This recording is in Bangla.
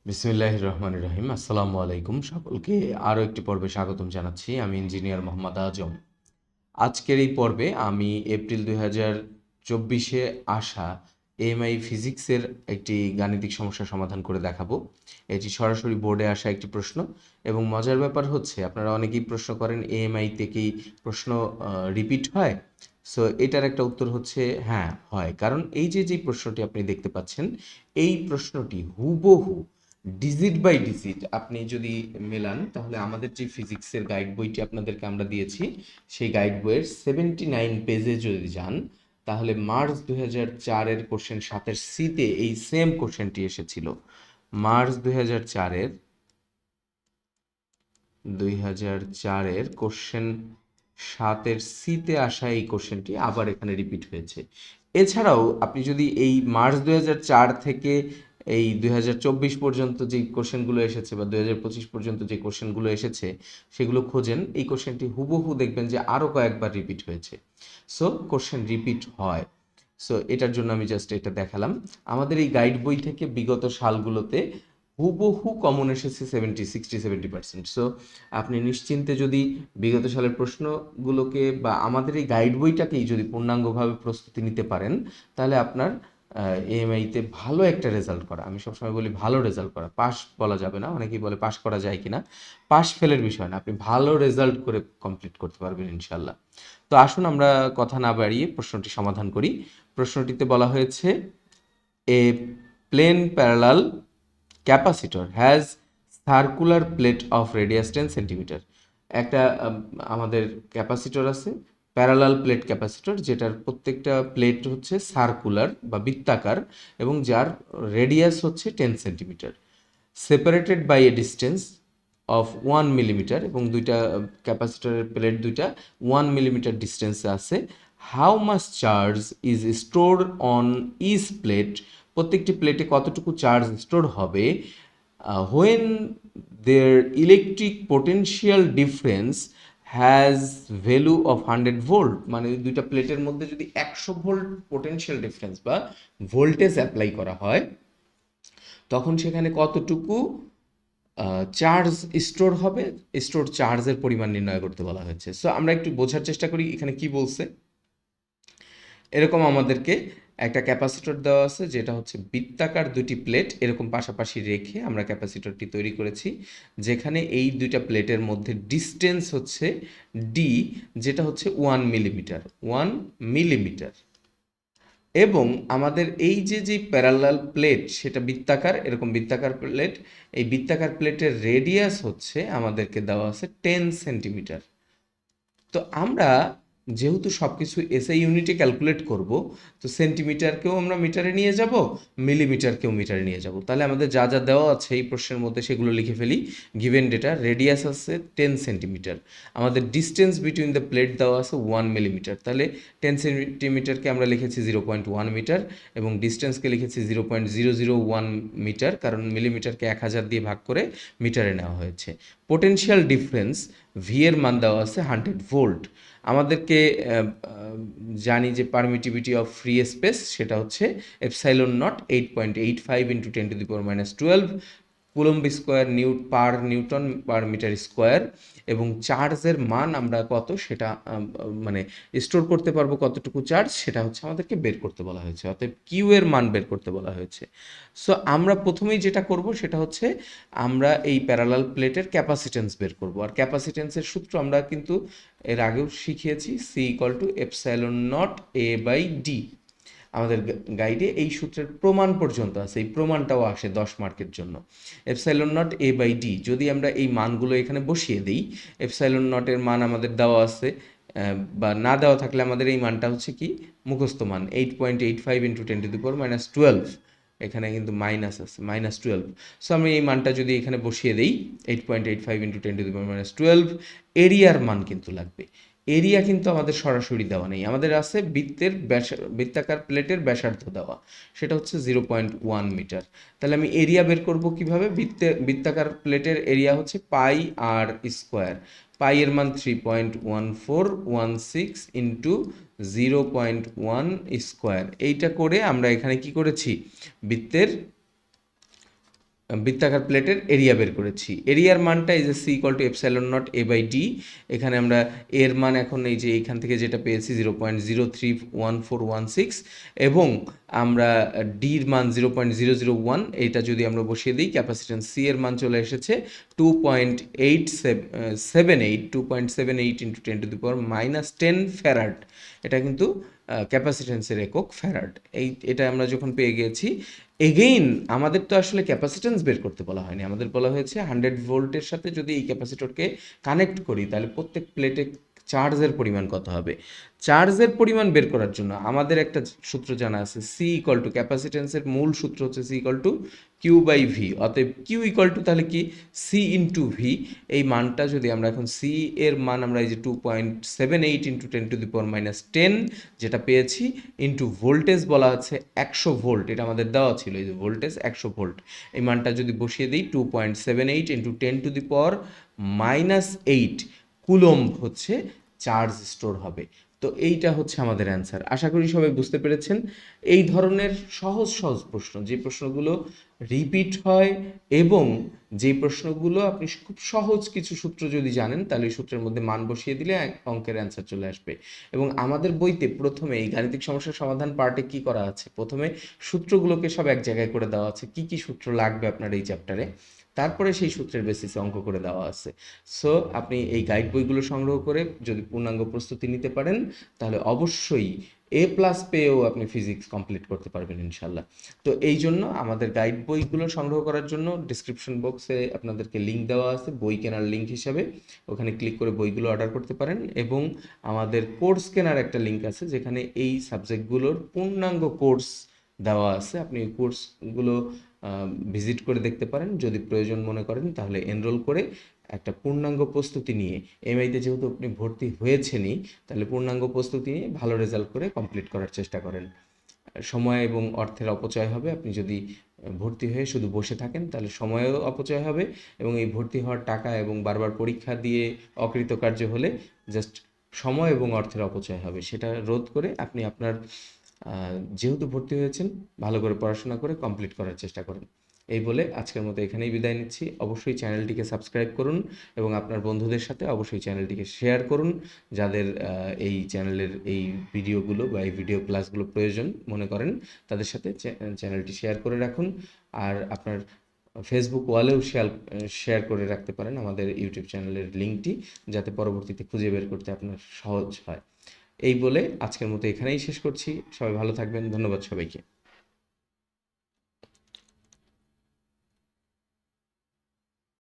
বিসমিল্লাহির রহমানির রহিম। আসসালামু আলাইকুম। সকলকে আরও একটি পর্বে স্বাগতম জানাচ্ছি। আমি ইঞ্জিনিয়ার মোহাম্মদ আজম। আজকের এই পর্বে আমি এপ্রিল 2024-এ আসা এএমআই ফিজিক্সের একটি গাণিতিক সমস্যার সমাধান করে দেখাবো। এটি সরাসরি বোর্ডে আসা একটি প্রশ্ন এবং মজার ব্যাপার হচ্ছে আপনারা অনেকেই প্রশ্ন করেন এএমআই থেকেই প্রশ্ন রিপিট হয়। সো এটার একটা উত্তর হচ্ছে হ্যাঁ হয়, কারণ এই যে প্রশ্নটি আপনি দেখতে পাচ্ছেন এই প্রশ্নটি হুবহু ডিজিট বাই ডিজিট আপনি যদি মেলান তাহলে আমাদের যে ফিজিক্সের গাইড বইটি আপনাদেরকে আমরা দিয়েছি সেই গাইড বইয়ের 79 পেজে যদি যান তাহলে মার্চ 2004-এর কোশ্চেন 7-এর সিতে এই সেম কোশ্চেনটি এসেছিল। মার্চ 2004-এর কোশ্চেন 7-এর সিতে আসা এই কোশ্চেনটি আবার এখানে রিপিট হয়েছে। এছাড়াও আপনি যদি এই মার্চ 2004 থেকে এই 2024 পর্যন্ত যে কোশ্চেনগুলো এসেছে বা 2025 পর্যন্ত যে কোশ্চেনগুলো এসেছে সেগুলো খোঁজেন, এই কোশ্চেনটি হুবহু দেখবেন যে আরও কয়েকবার রিপিট হয়েছে। সো কোশ্চেন রিপিট হয়। সো এটার জন্য আমি জাস্ট এটা দেখালাম। আমাদের এই গাইড বই থেকে বিগত সালগুলোতে হুবহু কমন এসেছে 60-70%। সো আপনি নিশ্চিন্তে যদি বিগত সালের প্রশ্নগুলোকে বা আমাদের এই গাইড বইটাকেই যদি পূর্ণাঙ্গভাবে প্রস্তুতি নিতে পারেন তাহলে আপনার এএমআইতে ভালো একটা রেজাল্ট করা, আমি সবসময় বলি ভালো রেজাল্ট করা, পাস বলা যাবে না, অনেকেই বলে পাস করা যায় কিনা, পাস ফেলের বিষয় না, আপনি ভালো রেজাল্ট করে কমপ্লিট করতে পারবেন ইনশাল্লাহ। তো আসুন আমরা কথা না বাড়িয়ে প্রশ্নটি সমাধান করি। প্রশ্নটিতে বলা হয়েছে a plane parallel capacitor has circular plate of radius 10 centimetre. একটা আমাদের ক্যাপাসিটর আছে, প্যারালাল প্লেট ক্যাপাসিটর, যেটার প্রত্যেকটা প্লেট হচ্ছে সার্কুলার বা বৃত্তাকার এবং যার রেডিয়াস হচ্ছে 10 centimetre, separated by a distance of 1 millimetre, এবং দুইটা ক্যাপাসিটরের প্লেট দুইটা 1 মিলিমিটার ডিস্টেন্সে আছে। How much charge is store on each plate, প্রত্যেকটি প্লেটে কতটুকু চার্জ স্টোর হবে when their electric potential difference has value of 100 volt, মানে দুইটা প্লেটের মধ্যে যদি 100 ভোল্ট পোটেনশিয়াল ডিফারেন্স বা ভোল্টেজ অ্যাপ্লাই করা হয় তখন সেখানে কতটুকু চার্জ স্টোর হবে, স্টোর চার্জের পরিমাণ নির্ণয় করতে বলা হয়েছে। সো আমরা একটু বোঝার চেষ্টা করি এখানে কি বলছে। এরকম আমাদেরকে একটা ক্যাপাসিটর দেওয়া আছে যেটা হচ্ছে বৃত্তাকার দুটি প্লেট এরকম পাশাপাশি রেখে আমরা ক্যাপাসিটরটি তৈরি করেছি, যেখানে এই দুইটা প্লেটের মধ্যে ডিস্টেন্স হচ্ছে ডি, যেটা হচ্ছে 1 মিলিমিটার, 1 মিলিমিটার। এবং আমাদের এই যে প্যারালাল প্লেট সেটা বৃত্তাকার, এরকম বৃত্তাকার প্লেট, এই বৃত্তাকার প্লেটের রেডিয়াস হচ্ছে আমাদেরকে দেওয়া আছে 10 সেন্টিমিটার। তো আমরা যেহেতু সব কিছু এসআই ইউনিটে ক্যালকুলেট করব, তো সেন্টিমিটারকেও আমরা মিটারে নিয়ে যাব, মিলিমিটারকেও মিটারে নিয়ে যাব। তাহলে আমাদের যা যা দেওয়া আছে এই প্রশ্নের মধ্যে সেগুলো লিখে ফেলি। গিভেন ডেটা, রেডিয়াস আছে 10 সেন্টিমিটার, আমাদের ডিস্টেন্স বিটুইন দ্য প্লেট দেওয়া আছে 1 মিলিমিটার, তাহলে 10 সেন্টিমিটারকে আমরা লিখেছি 0.1 মিটার এবং ডিস্টেন্সকে লিখেছি 0.001 মিটার, কারণ মিলিমিটারকে 1000 দিয়ে ভাগ করে মিটারে নেওয়া হয়েছে। পোটেনশিয়াল ডিফারেন্স ভি এর মান দেওয়া আছে 100 ভোল্ট। আমাদেরকে জানি যে পারমিটিভিটি অফ ফ্রি স্পেস সেটা হচ্ছে epsilon naught 8.85 into 10⁻12 coulomb square per newton per metre square, এবং চার্জের মান আমরা কত সেটা মানে স্টোর করতে পারবো কতটুকু চার্জ সেটা হচ্ছে আমাদেরকে বের করতে বলা হয়েছে, অতএব কিউ এর মান বের করতে বলা হয়েছে। সো আমরা প্রথমেই যেটা করব সেটা হচ্ছে আমরা এই প্যারালাল প্লেটের ক্যাপাসিটেন্স বের করব, আর ক্যাপাসিটেন্সের সূত্র আমরা কিন্তু এর আগেও শিখিয়েছি, C equal to epsilon naught A by D. আমাদের গাইডে এই সূত্রের প্রমাণ পর্যন্ত আছে, এই প্রমাণটাও আসে 10 মার্কের জন্য। Epsilon naught A by D যদি আমরা এই মানগুলো এখানে বসিয়ে দিই, এপসাইলন নটের মান আমাদের দেওয়া আছে, বা না দেওয়া থাকলে আমাদের এই মানটা হচ্ছে কি মুখস্থ মান 8.85 ইন্টু 10⁻12, এখানে কিন্তু মাইনাস আছে, -12। সো আমি এই মানটা যদি এখানে বসিয়ে দিই 8.85 ইন্টু 10⁻12, এরিয়ার মান কিন্তু লাগবে। এরিয়া কিন্তু আমাদের সরাসরি দেওয়া নেই, আমাদের আছে বৃত্তাকার প্লেটের ব্যাসার্ধ দেওয়া, সেটা হচ্ছে 0.1 মিটার। তাহলে আমি এরিয়া বের করব কিভাবে, বৃত্তাকার প্লেটের এরিয়া হচ্ছে পাই আর স্কোয়ার, পাই এর মান 3.1416 ইন্টু 0.1 স্কোয়ার। এইটা করে আমরা এখানে কি করেছি, বৃত্তের বৃত্তাকার প্লেটের এরিয়া বের করেছি। এরিয়ার মানটা এই যে C equal to epsilon naught A by D. এখানে আমরা এর মান এখন এই যে এইখান থেকে যেটা পেয়েছি 0.031416, এবং আমরা ডির মান 0.001, এইটা যদি আমরা বসিয়ে দিই ক্যাপাসিট্যান্স সি এর মান চলে এসেছে 2.78 ইন্টু 10⁻⁻10 ফ্যারাড। এটা কিন্তু ক্যাপাসিট্যান্সের একক ফ্যারাড। এটা আমরা যখন পেয়ে গিয়েছি, এগেইন আমাদের তো আসলে ক্যাপাসিট্যান্স বের করতে বলা হয়নি, আমাদের বলা হয়েছে 100 ভোল্টের সাথে যদি এই ক্যাপাসিটরকে কানেক্ট করি তাহলে প্রত্যেক প্লেটে চার্জের পরিমাণ কত হবে। চার্জের পরিমাণ বের করার জন্য আমাদের একটা সূত্র জানা আছে, সি ইকুয়াল টু, ক্যাপাসিট্যান্সের মূল সূত্র হচ্ছে C equal to Q by V. অতএব কিউ ইকুয়াল টু তাহলে কি সি ইন্টু ভি। এই মানটা যদি আমরা এখন সি এর মান আমরা এই যে 2.78 ইন্টু 10⁻⁻10 যেটা পেয়েছি, ইন্টু ভোল্টেজ বলা আছে 100 ভোল্ট, এটা আমাদের দেওয়া ছিল, এই যে ভোল্টেজ 100 ভোল্ট, এই মানটা যদি বসিয়ে দিই 2.78 ইন্টু 10⁻⁻8 কুলম্ব হচ্ছে চার্জ স্টোর হবে। তো এইটা হচ্ছে আমাদের অ্যান্সার। আশা করি সবাই বুঝতে পেরেছেন। এই ধরনের সহজ সহজ প্রশ্ন, যে প্রশ্নগুলো রিপিট হয় এবং যে প্রশ্নগুলো আপনি খুব সহজ কিছু সূত্র যদি জানেন তাহলে এই সূত্রের মধ্যে মান বসিয়ে দিলে অঙ্কের অ্যান্সার চলে আসবে। এবং আমাদের বইতে প্রথমে এই গাণিতিক সমস্যার সমাধান পার্টে কি করা আছে, প্রথমে সূত্রগুলোকে সব এক জায়গায় করে দেওয়া আছে, কি কি সূত্র লাগবে আপনার এই চ্যাপ্টারে, তারপরে সেই সূত্রের বেসিসে অঙ্ক করে দেওয়া আছে। সো আপনি এই গাইড বইগুলো সংগ্রহ করে যদি পূর্ণাঙ্গ প্রস্তুতি নিতে পারেন তাহলে অবশ্যই A+ পেয়েও আপনি ফিজিক্স কমপ্লিট করতে পারবেন ইনশাল্লাহ। তো এই জন্য আমাদের গাইড বইগুলো সংগ্রহ করার জন্য ডিসক্রিপশন বক্সে আপনাদেরকে লিঙ্ক দেওয়া আছে বই কেনার লিঙ্ক হিসাবে, ওখানে ক্লিক করে বইগুলো অর্ডার করতে পারেন। এবং আমাদের কোর্স কেনার একটা লিঙ্ক আছে যেখানে এই সাবজেক্টগুলোর পূর্ণাঙ্গ কোর্স দেওয়া আছে, আপনি এই কোর্সগুলো ভিজিট করে দেখতে পারেন। যদি প্রয়োজন মনে করেন তাহলে এনরোল করে একটা পূর্ণাঙ্গ প্রস্তুতি নিয়ে, এমআইতে যেহেতু আপনি ভর্তি হয়েছেনই, তাহলে পূর্ণাঙ্গ প্রস্তুতি নিয়ে ভালো রেজাল্ট করে কমপ্লিট করার চেষ্টা করেন। সময় এবং অর্থের অপচয় হবে, আপনি যদি ভর্তি হয়ে শুধু বসে থাকেন তাহলে সময়ও অপচয় হবে, এবং এই ভর্তি হওয়ার টাকা এবং বারবার পরীক্ষা দিয়ে অকৃতকার্য হলে জাস্ট সময় এবং অর্থের অপচয় হবে। সেটা রোধ করে আপনি আপনার যেহেতু ভর্তি হয়েছেন ভালো করে পড়াশোনা করে কমপ্লিট করার চেষ্টা করেন। এই বলে আজকের মতো এখানেই বিদায় নিচ্ছি। অবশ্যই চ্যানেলটিকে সাবস্ক্রাইব করুন এবং আপনার বন্ধুদের সাথে অবশ্যই চ্যানেলটিকে শেয়ার করুন, যাদের এই চ্যানেলের এই ভিডিওগুলো বা এই ভিডিও ক্লাসগুলো প্রয়োজন মনে করেন তাদের সাথে চ্যানেলটি শেয়ার করে রাখুন। আর আপনার ফেসবুক ওয়ালেও শেয়ার করে রাখতে পারেন আমাদের ইউটিউব চ্যানেলের লিঙ্কটি, যাতে পরবর্তীতে খুঁজে বের করতে আপনার সহজ হয়। এই বলে আজকের মতো এখানেই শেষ করছি। সবাই ভালো থাকবেন। ধন্যবাদ সবাইকে।